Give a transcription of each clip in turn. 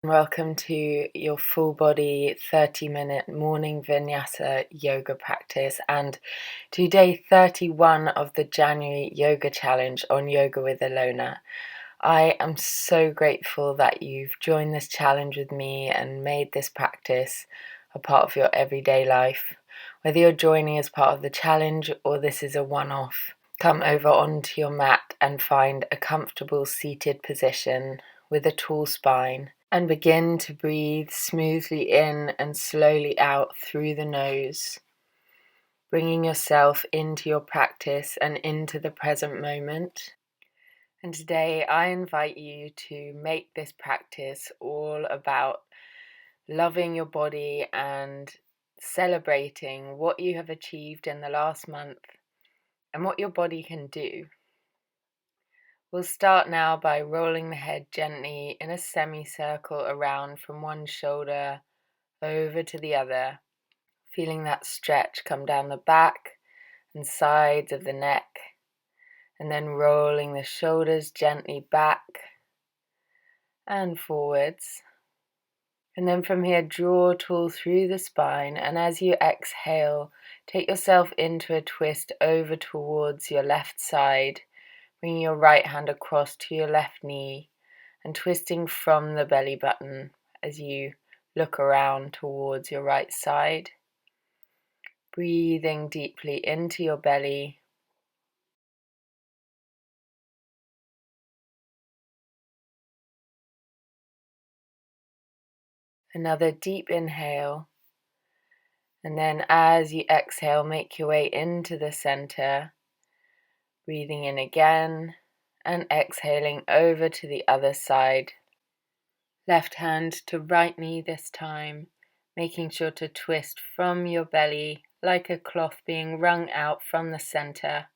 Welcome to your full body 30-minute morning vinyasa yoga practice and to day 31 of the January yoga challenge on Yoga with Ilona. I am so grateful that you've joined this challenge with me and made this practice a part of your everyday life. Whether you're joining as part of the challenge or this is a one-off, come over onto your mat and find a comfortable seated position with a tall spine. And begin to breathe smoothly in and slowly out through the nose, bringing yourself into your practice and into the present moment. And today I invite you to make this practice all about loving your body and celebrating what you have achieved in the last month and what your body can do. We'll start now by rolling the head gently in a semicircle around from one shoulder over to the other, feeling that stretch come down the back and sides of the neck, and then rolling the shoulders gently back and forwards. And then from here, draw tall through the spine, and as you exhale, take yourself into a twist over towards your left side, bringing your right hand across to your left knee and twisting from the belly button as you look around towards your right side. Breathing deeply into your belly. Another deep inhale. And then as you exhale, make your way into the center. Breathing in again and exhaling over to the other side. Left hand to right knee this time, making sure to twist from your belly like a cloth being wrung out from the center.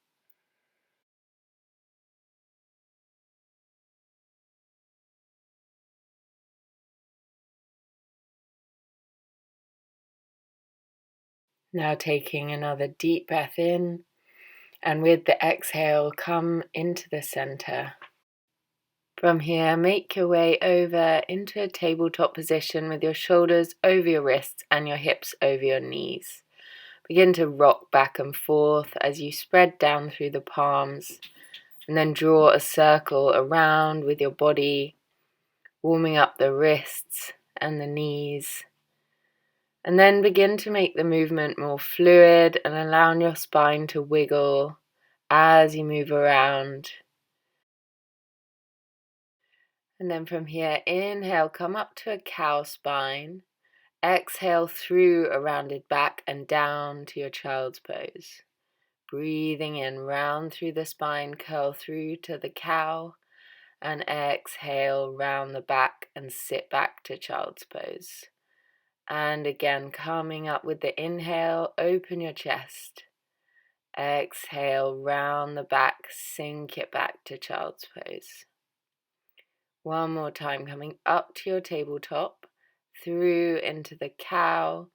Now taking another deep breath in, and with the exhale, come into the center. From here, make your way over into a tabletop position with your shoulders over your wrists and your hips over your knees. Begin to rock back and forth as you spread down through the palms, and then draw a circle around with your body, warming up the wrists and the knees. And then begin to make the movement more fluid and allowing your spine to wiggle as you move around. And then from here, inhale, come up to a cow spine. Exhale through a rounded back and down to your child's pose. Breathing in, round through the spine, curl through to the cow. And exhale, round the back and sit back to child's pose. And again, coming up with the inhale, open your chest. Exhale, round the back, sink it back to child's pose. One more time, coming up to your tabletop, through into the cow,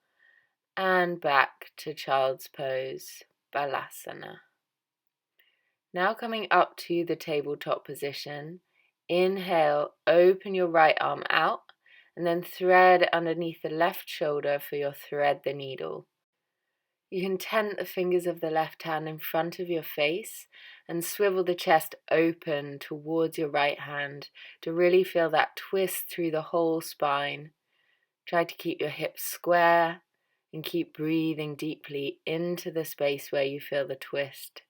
and back to child's pose, malasana. Now coming up to the tabletop position, inhale, open your right arm out, and then thread underneath the left shoulder for your thread the needle. You can tent the fingers of the left hand in front of your face and swivel the chest open towards your right hand to really feel that twist through the whole spine. Try to keep your hips square and keep breathing deeply into the space where you feel the twist.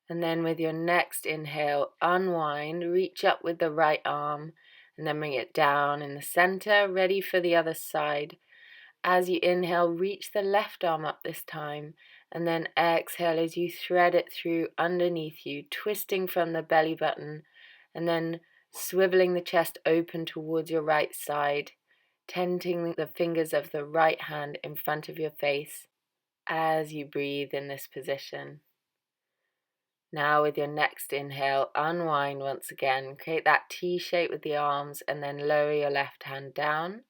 And then with your next inhale, unwind, reach up with the right arm and then bring it down in the center, ready for the other side. As you inhale, reach the left arm up this time, and then exhale as you thread it through underneath you, twisting from the belly button, and then swiveling the chest open towards your right side, tenting the fingers of the right hand in front of your face as you breathe in this position. Now with your next inhale, unwind once again, create that T shape with the arms, and then lower your left hand down.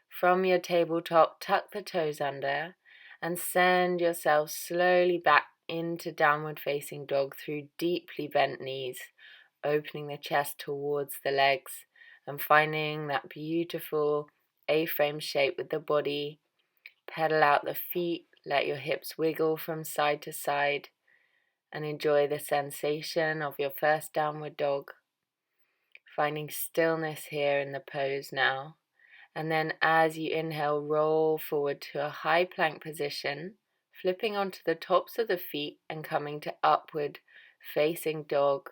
From your tabletop, tuck the toes under and send yourself slowly back into downward facing dog through deeply bent knees, opening the chest towards the legs and finding that beautiful A-frame shape with the body. Pedal out the feet, let your hips wiggle from side to side, and enjoy the sensation of your first downward dog. Finding stillness here in the pose now. And then as you inhale, roll forward to a high plank position, flipping onto the tops of the feet and coming to upward facing dog.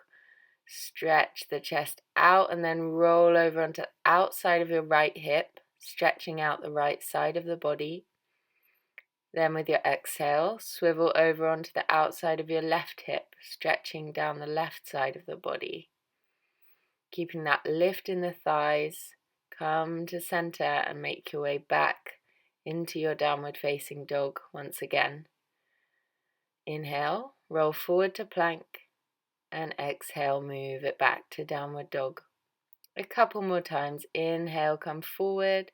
Stretch the chest out and then roll over onto the outside of your right hip, stretching out the right side of the body. Then with your exhale, swivel over onto the outside of your left hip, stretching down the left side of the body. Keeping that lift in the thighs, come to center and make your way back into your downward facing dog once again. Inhale, roll forward to plank, and exhale, move it back to downward dog. A couple more times. Inhale, come forward.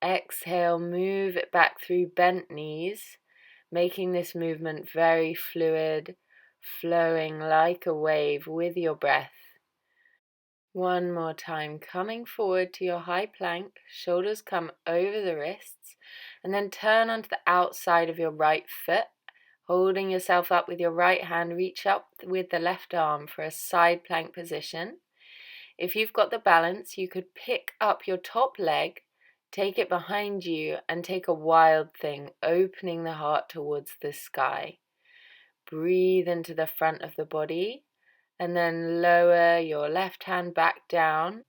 Exhale, move it back through bent knees, making this movement very fluid, flowing like a wave with your breath. One more time, coming forward to your high plank, shoulders come over the wrists, and then turn onto the outside of your right foot, holding yourself up with your right hand, reach up with the left arm for a side plank position. If you've got the balance, you could pick up your top leg, take it behind you, and take a wild thing, opening the heart towards the sky. Breathe into the front of the body, and then lower your left hand back down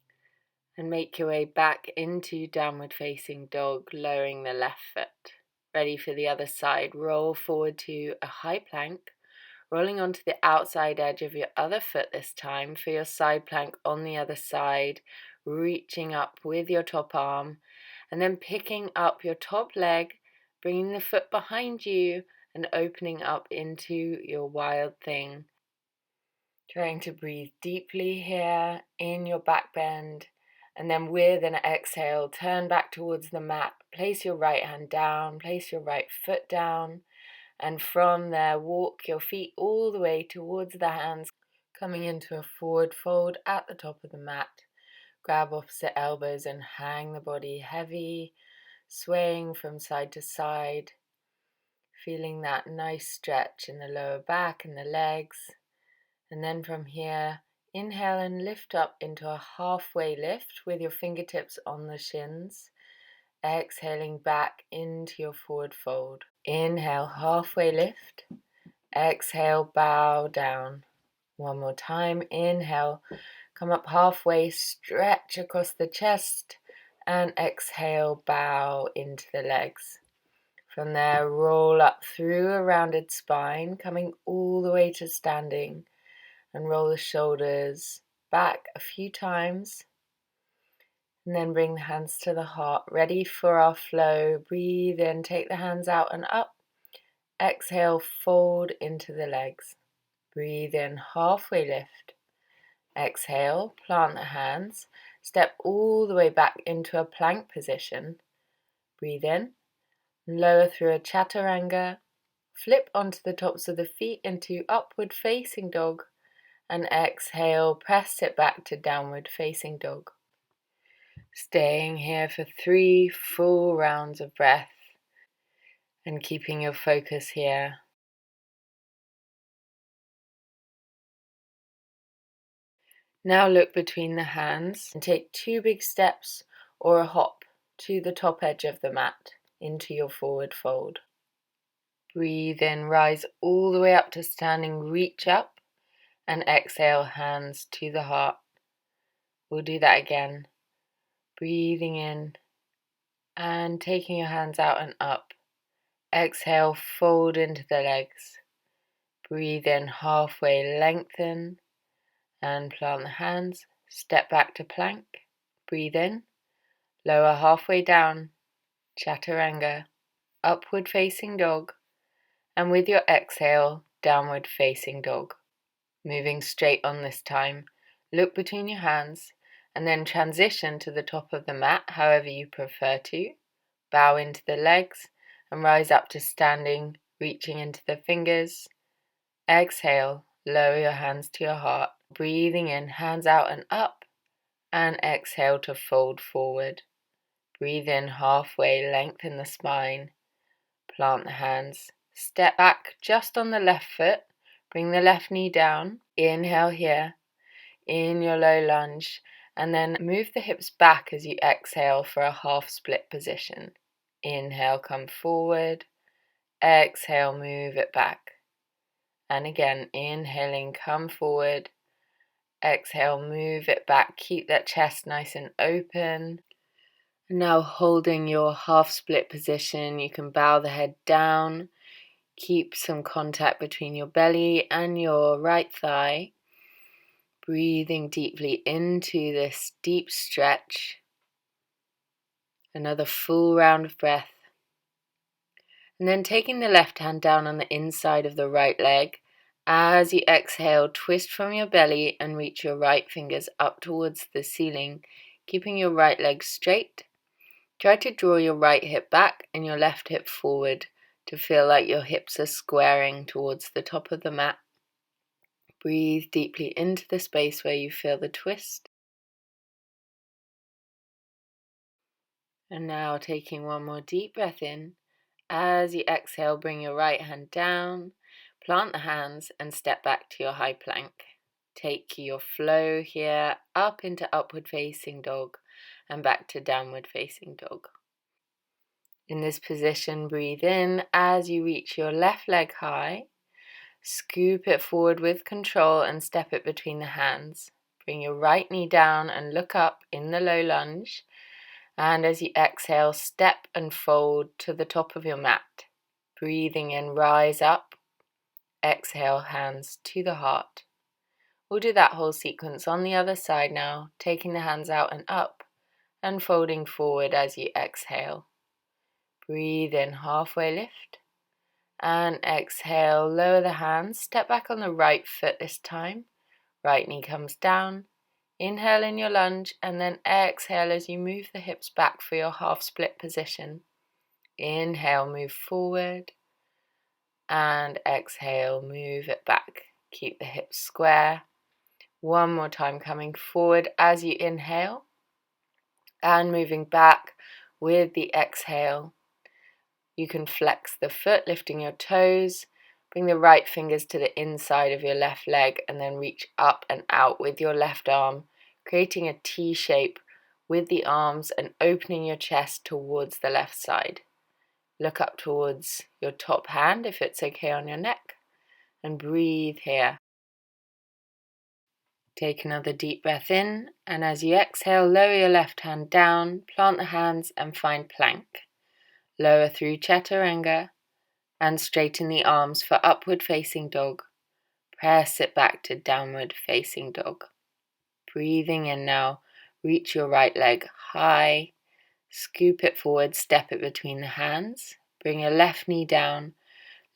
and make your way back into downward facing dog, lowering the left foot. Ready for the other side. Roll forward to a high plank, rolling onto the outside edge of your other foot this time for your side plank on the other side, reaching up with your top arm, and then picking up your top leg, bringing the foot behind you and opening up into your wild thing. Trying to breathe deeply here in your back bend, and then with an exhale, turn back towards the mat. Place your right hand down, place your right foot down, and from there, walk your feet all the way towards the hands, coming into a forward fold at the top of the mat. Grab opposite elbows and hang the body heavy, swaying from side to side, feeling that nice stretch in the lower back and the legs. And then from here, inhale and lift up into a halfway lift with your fingertips on the shins. Exhaling back into your forward fold. Inhale, halfway lift. Exhale, bow down. One more time. Inhale, come up halfway, stretch across the chest. And exhale, bow into the legs. From there, roll up through a rounded spine, coming all the way to standing. And roll the shoulders back a few times. And then bring the hands to the heart, ready for our flow. Breathe in, take the hands out and up. Exhale, fold into the legs. Breathe in, halfway lift. Exhale, plant the hands. Step all the way back into a plank position. Breathe in, lower through a chaturanga. Flip onto the tops of the feet into upward facing dog. And exhale, press it back to downward facing dog. Staying here for 3 full rounds of breath and keeping your focus here. Now look between the hands and take 2 big steps or a hop to the top edge of the mat into your forward fold. Breathe in, rise all the way up to standing, reach up, and exhale, hands to the heart. We'll do that again. Breathing in and taking your hands out and up. Exhale, fold into the legs. Breathe in, halfway lengthen and plant the hands. Step back to plank. Breathe in, lower halfway down, chaturanga, upward facing dog, and with your exhale, downward facing dog. Moving straight on this time, look between your hands and then transition to the top of the mat however you prefer to. Bow into the legs and rise up to standing, reaching into the fingers. Exhale, lower your hands to your heart. Breathing in, hands out and up. and exhale to fold forward. Breathe in halfway, lengthen the spine, plant the hands, step back just on the left foot, bring the left knee down, inhale here, in your low lunge, and then move the hips back as you exhale for a half split position. Inhale, come forward, exhale, move it back. And again, inhaling, come forward, exhale, move it back. Keep that chest nice and open. Now holding your half split position, you can bow the head down, keep some contact between your belly and your right thigh. Breathing deeply into this deep stretch. Another full round of breath. And then taking the left hand down on the inside of the right leg. As you exhale, twist from your belly and reach your right fingers up towards the ceiling, keeping your right leg straight. Try to draw your right hip back and your left hip forward to feel like your hips are squaring towards the top of the mat. Breathe deeply into the space where you feel the twist. And now taking one more deep breath in. As you exhale, bring your right hand down, plant the hands and step back to your high plank. Take your flow here up into upward facing dog and back to downward facing dog. In this position, breathe in as you reach your left leg high. Scoop it forward with control and step it between the hands. Bring your right knee down and look up in the low lunge. And as you exhale, step and fold to the top of your mat. Breathing in, rise up. Exhale, hands to the heart. We'll do that whole sequence on the other side now, taking the hands out and up and folding forward as you exhale. Breathe in, halfway lift. And exhale, lower the hands, step back on the right foot this time. Right knee comes down. Inhale in your lunge and then exhale as you move the hips back for your half split position. Inhale, move forward. And exhale, move it back. Keep the hips square. One more time, coming forward as you inhale. And moving back with the exhale. You can flex the foot, lifting your toes. Bring the right fingers to the inside of your left leg and then reach up and out with your left arm, creating a T shape with the arms and opening your chest towards the left side. Look up towards your top hand if it's okay on your neck and breathe here. Take another deep breath in and as you exhale, lower your left hand down, plant the hands and find plank. Lower through chaturanga and straighten the arms for upward facing dog. Press it back to downward facing dog. Breathing in now, reach your right leg high, scoop it forward, step it between the hands. Bring your left knee down,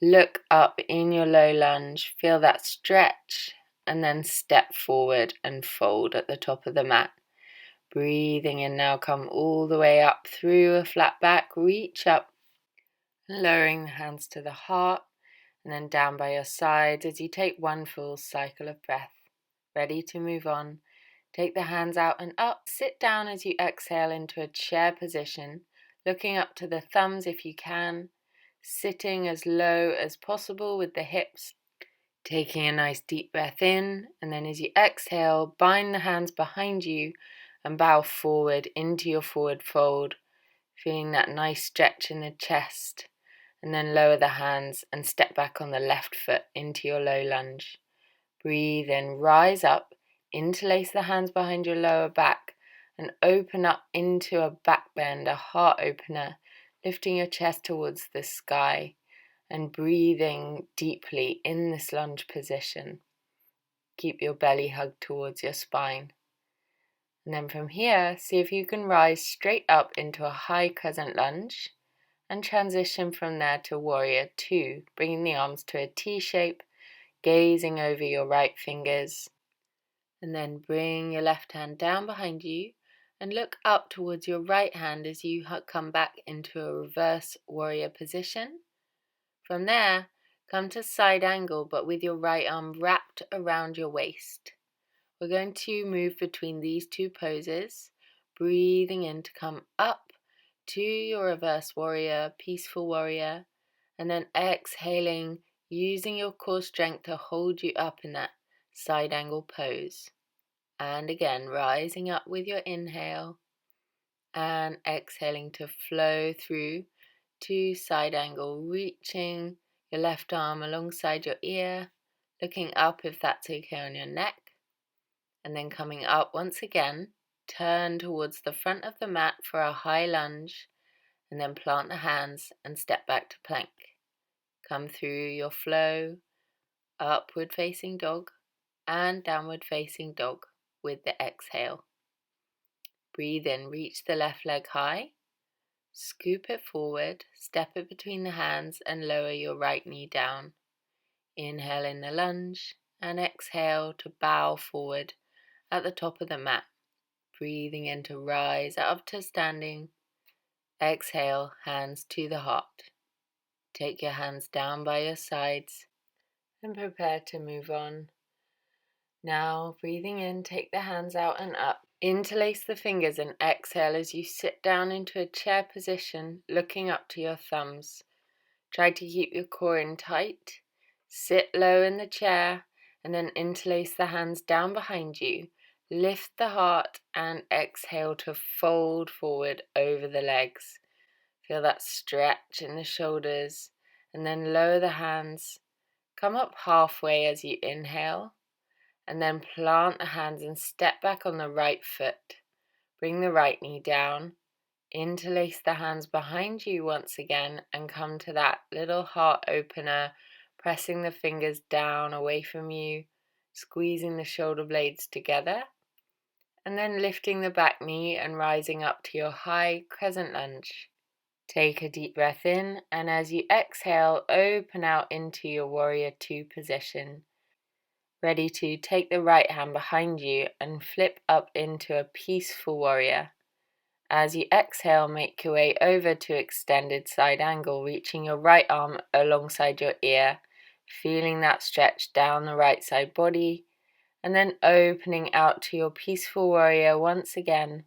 look up in your low lunge, feel that stretch, and then step forward and fold at the top of the mat. Breathing in now, come all the way up through a flat back, reach up, lowering the hands to the heart, and then down by your sides as you take one full cycle of breath. Ready to move on. Take the hands out and up. Sit down as you exhale into a chair position, looking up to the thumbs if you can, sitting as low as possible with the hips. Taking a nice deep breath in, and then as you exhale, bind the hands behind you and bow forward into your forward fold, feeling that nice stretch in the chest. And then lower the hands and step back on the left foot into your low lunge. Breathe in, rise up, interlace the hands behind your lower back and open up into a back bend, a heart opener, lifting your chest towards the sky and breathing deeply in this lunge position. Keep your belly hugged towards your spine. And then from here, see if you can rise straight up into a high crescent lunge. And transition from there to warrior two, bringing the arms to a T shape, gazing over your right fingers. And then bring your left hand down behind you and look up towards your right hand as you come back into a reverse warrior position. From there, come to side angle but with your right arm wrapped around your waist. We're going to move between these two poses, breathing in to come up to your reverse warrior, peaceful warrior, and then exhaling, using your core strength to hold you up in that side angle pose. And again, rising up with your inhale and exhaling to flow through to side angle, reaching your left arm alongside your ear, looking up if that's okay on your neck, and then coming up once again, turn towards the front of the mat for a high lunge, and then plant the hands and step back to plank. Come through your flow, upward facing dog and downward facing dog with the exhale. Breathe in, reach the left leg high, scoop it forward, step it between the hands and lower your right knee down. Inhale in the lunge and exhale to bow forward at the top of the mat. Breathing in to rise up to standing. Exhale, hands to the heart. Take your hands down by your sides and prepare to move on. Now, breathing in, take the hands out and up. Interlace the fingers and exhale as you sit down into a chair position, looking up to your thumbs. Try to keep your core in tight. Sit low in the chair and then interlace the hands down behind you. Lift the heart and exhale to fold forward over the legs. Feel that stretch in the shoulders and then lower the hands. Come up halfway as you inhale. And then plant the hands and step back on the right foot. Bring the right knee down. Interlace the hands behind you once again and come to that little heart opener, pressing the fingers down away from you, squeezing the shoulder blades together, and then lifting the back knee and rising up to your high crescent lunge. Take a deep breath in, and as you exhale, open out into your warrior two position. Ready to take the right hand behind you and flip up into a peaceful warrior. As you exhale, make your way over to extended side angle, reaching your right arm alongside your ear, feeling that stretch down the right side body, and then opening out to your peaceful warrior once again,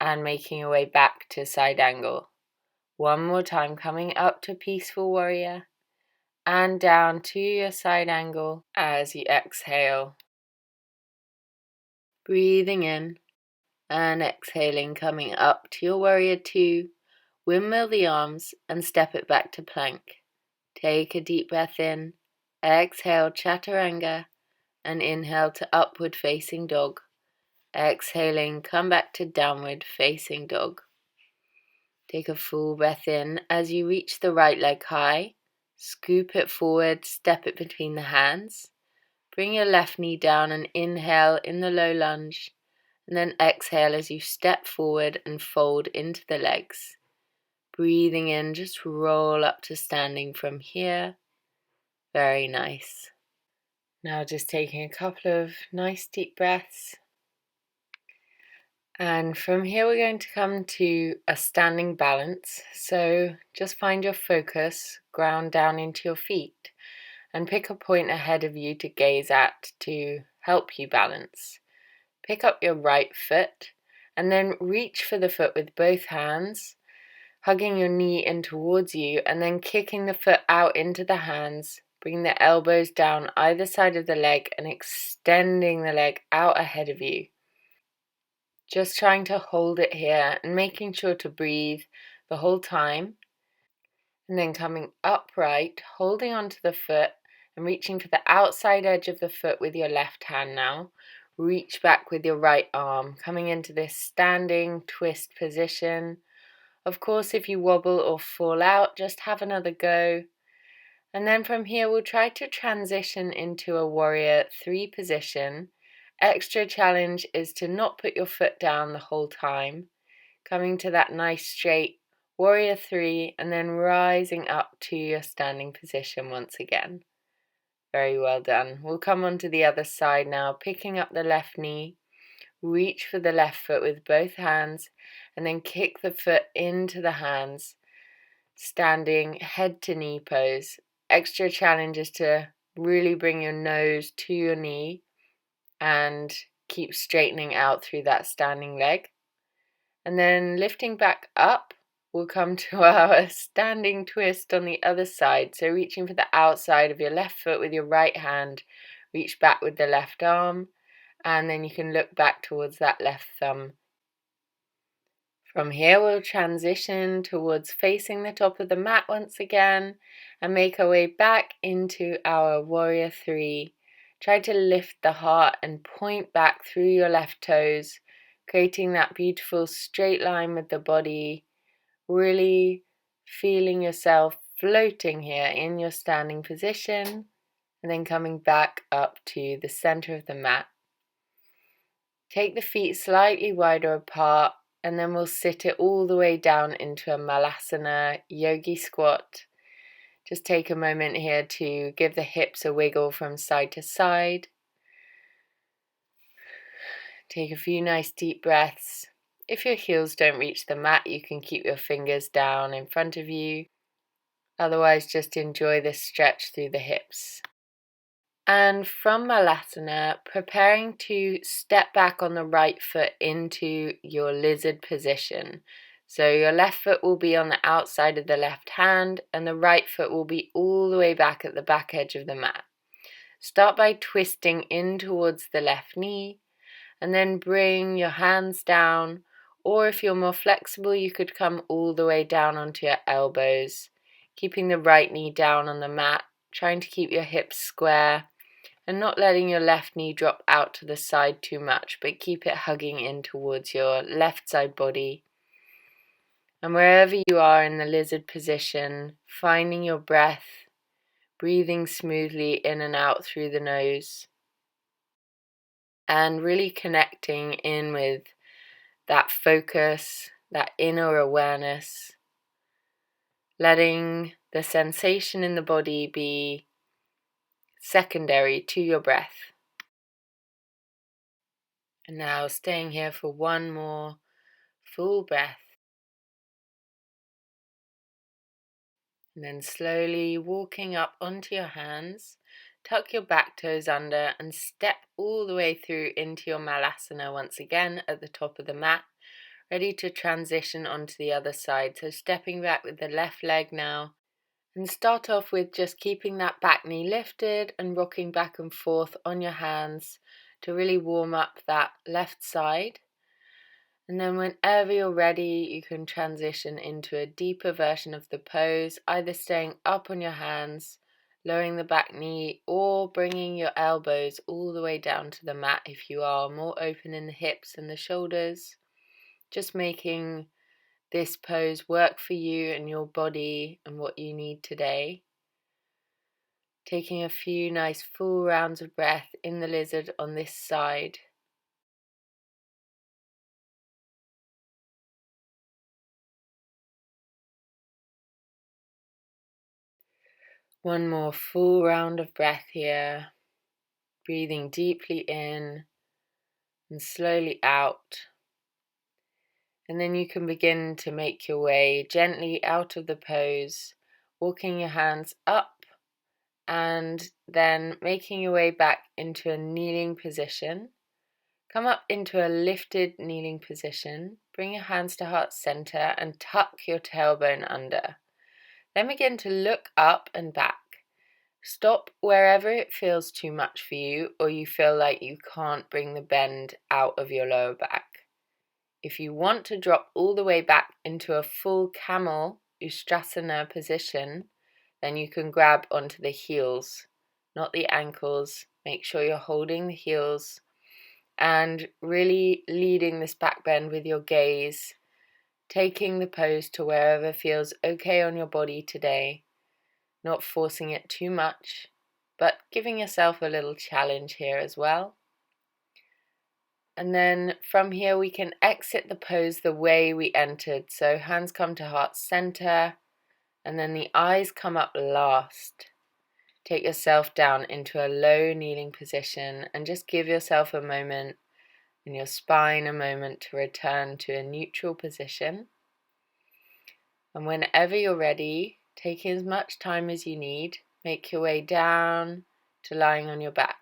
and making your way back to side angle. One more time, coming up to peaceful warrior, and down to your side angle as you exhale. Breathing in and exhaling, coming up to your warrior two, windmill the arms and step it back to plank. Take a deep breath in, exhale chaturanga, and inhale to upward facing dog. Exhaling, come back to downward facing dog. Take a full breath in as you reach the right leg high. Scoop it forward, step it between the hands. Bring your left knee down and inhale in the low lunge. And then exhale as you step forward and fold into the legs. Breathing in, just roll up to standing from here. Very nice. Now just taking a couple of nice deep breaths. And from here we're going to come to a standing balance. So just find your focus, ground down into your feet, and pick a point ahead of you to gaze at to help you balance. Pick up your right foot and then reach for the foot with both hands, hugging your knee in towards you and then kicking the foot out into the hands. Bring the elbows down either side of the leg and extending the leg out ahead of you. Just trying to hold it here and making sure to breathe the whole time. And then coming upright, holding onto the foot and reaching for the outside edge of the foot with your left hand now. Reach back with your right arm, coming into this standing twist position. Of course, if you wobble or fall out, just have another go. And then from here, we'll try to transition into a warrior three position. Extra challenge is to not put your foot down the whole time. Coming to that nice straight warrior three and then rising up to your standing position once again. Very well done. We'll come on to the other side now, picking up the left knee. Reach for the left foot with both hands and then kick the foot into the hands. Standing head to knee pose. Extra challenge is to really bring your nose to your knee and keep straightening out through that standing leg. And then lifting back up, we'll come to our standing twist on the other side. So reaching for the outside of your left foot with your right hand, reach back with the left arm, and then you can look back towards that left thumb. From here, we'll transition towards facing the top of the mat once again and make our way back into our warrior three. Try to lift the heart and point back through your left toes, creating that beautiful straight line with the body, really feeling yourself floating here in your standing position, and then coming back up to the center of the mat. Take the feet slightly wider apart, and then we'll sit it all the way down into a malasana yogi squat. Just take a moment here to give the hips a wiggle from side to side. Take a few nice deep breaths. If your heels don't reach the mat, you can keep your fingers down in front of you. Otherwise, just enjoy this stretch through the hips. And from malasana, preparing to step back on the right foot into your lizard position. So your left foot will be on the outside of the left hand, and the right foot will be all the way back at the back edge of the mat. Start by twisting in towards the left knee, and then bring your hands down, or if you're more flexible, you could come all the way down onto your elbows, keeping the right knee down on the mat, trying to keep your hips square, and not letting your left knee drop out to the side too much, but keep it hugging in towards your left side body. And wherever you are in the lizard position, finding your breath, breathing smoothly in and out through the nose, and really connecting in with that focus, that inner awareness, letting the sensation in the body be secondary to your breath. And now staying here for one more full breath. And then slowly walking up onto your hands, tuck your back toes under and step all the way through into your malasana once again at the top of the mat, ready to transition onto the other side. So stepping back with the left leg now, and start off with just keeping that back knee lifted and rocking back and forth on your hands to really warm up that left side. And then whenever you're ready, you can transition into a deeper version of the pose, either staying up on your hands, lowering the back knee, or bringing your elbows all the way down to the mat if you are more open in the hips and the shoulders. Just making this pose work for you and your body and what you need today. Taking a few nice full rounds of breath in the lizard on this side. One more full round of breath here. Breathing deeply in and slowly out. And then you can begin to make your way gently out of the pose, walking your hands up and then making your way back into a kneeling position. Come up into a lifted kneeling position. Bring your hands to heart center and tuck your tailbone under. Then begin to look up and back. Stop wherever it feels too much for you or you feel like you can't bring the bend out of your lower back. If you want to drop all the way back into a full camel ustrasana position, then you can grab onto the heels, not the ankles. Make sure you're holding the heels and really leading this back bend with your gaze, taking the pose to wherever feels okay on your body today, not forcing it too much, but giving yourself a little challenge here as well. And then from here we can exit the pose the way we entered. So hands come to heart center, and then the eyes come up last. Take yourself down into a low kneeling position and just give yourself a moment and your spine a moment to return to a neutral position. And whenever you're ready, taking as much time as you need, make your way down to lying on your back.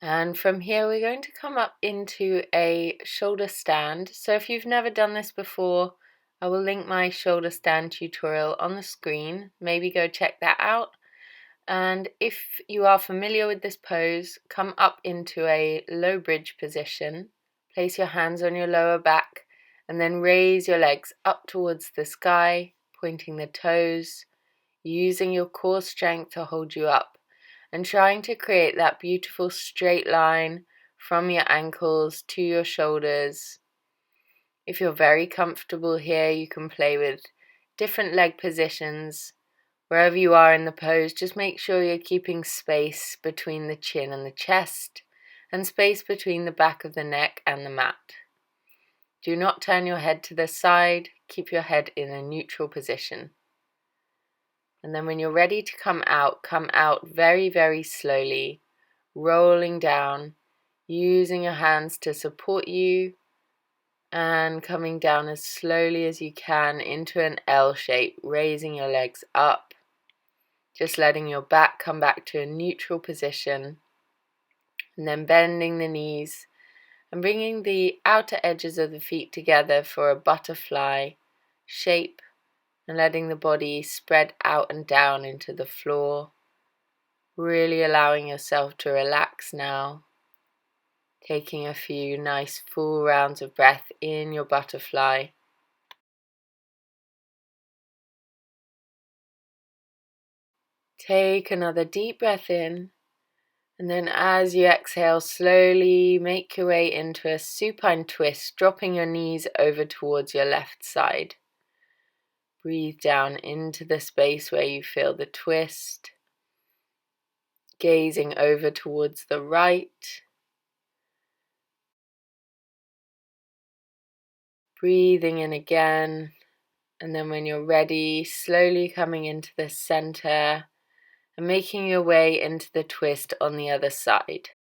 And from here we're going to come up into a shoulder stand. So if you've never done this before, I will link my shoulder stand tutorial on the screen. Maybe go check that out. And if you are familiar with this pose, come up into a low bridge position. Place your hands on your lower back and then raise your legs up towards the sky, pointing the toes, using your core strength to hold you up, and trying to create that beautiful straight line from your ankles to your shoulders. If you're very comfortable here, you can play with different leg positions. Wherever you are in the pose, just make sure you're keeping space between the chin and the chest, and space between the back of the neck and the mat. Do not turn your head to the side, keep your head in a neutral position. And then when you're ready to come out very, very slowly, rolling down, using your hands to support you, and coming down as slowly as you can into an L shape, raising your legs up, just letting your back come back to a neutral position, and then bending the knees and bringing the outer edges of the feet together for a butterfly shape, and letting the body spread out and down into the floor, really allowing yourself to relax now, taking a few nice full rounds of breath in your butterfly. Take another deep breath in, and then as you exhale, slowly make your way into a supine twist, dropping your knees over towards your left side. Breathe down into the space where you feel the twist, gazing over towards the right. Breathing in again, and then when you're ready, slowly coming into the center and making your way into the twist on the other side.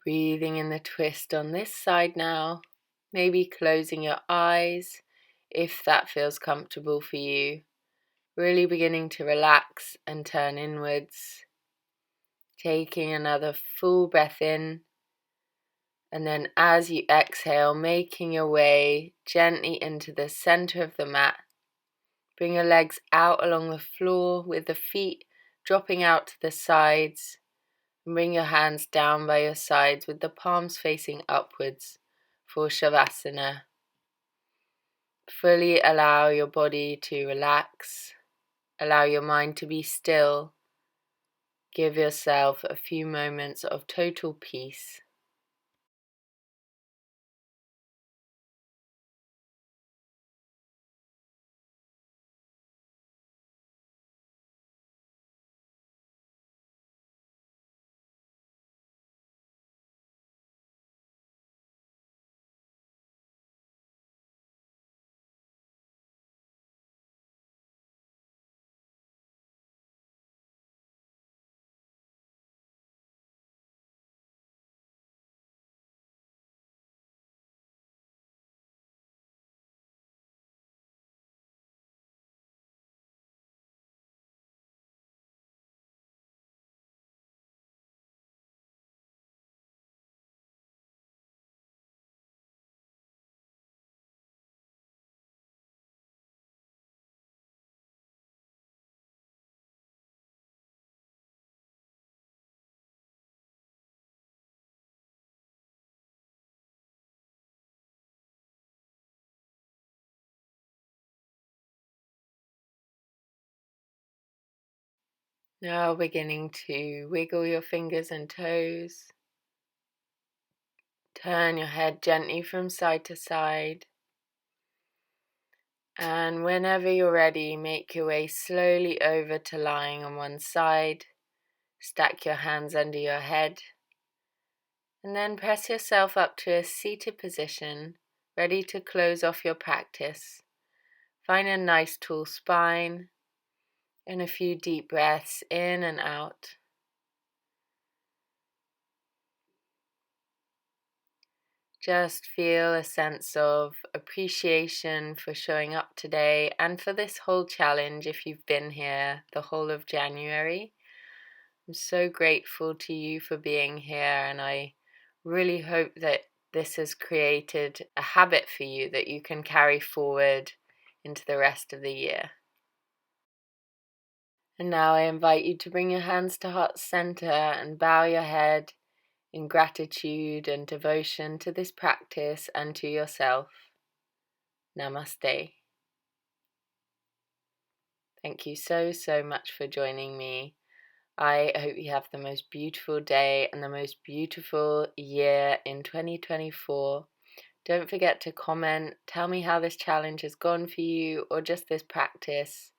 Breathing in the twist on this side now, maybe closing your eyes if that feels comfortable for you. Really beginning to relax and turn inwards. Taking another full breath in, and then as you exhale, making your way gently into the center of the mat. Bring your legs out along the floor with the feet dropping out to the sides. And bring your hands down by your sides with the palms facing upwards for savasana. Fully allow your body to relax. Allow your mind to be still. Give yourself a few moments of total peace. Now beginning to wiggle your fingers and toes. Turn your head gently from side to side. And whenever you're ready, make your way slowly over to lying on one side. Stack your hands under your head. And then press yourself up to a seated position ready to close off your practice. Find a nice tall spine and a few deep breaths in and out. Just feel a sense of appreciation for showing up today and for this whole challenge if you've been here the whole of January. I'm so grateful to you for being here, and I really hope that this has created a habit for you that you can carry forward into the rest of the year. And now I invite you to bring your hands to heart center and bow your head in gratitude and devotion to this practice and to yourself. Namaste. Thank you so much for joining me. I hope you have the most beautiful day and the most beautiful year in 2024. Don't forget to comment, tell me how this challenge has gone for you or just this practice.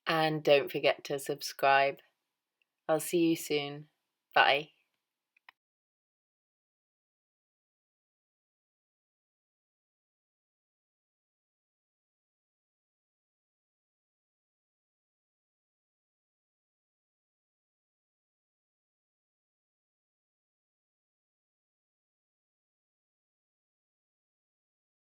And don't forget to subscribe. I'll see you soon. Bye.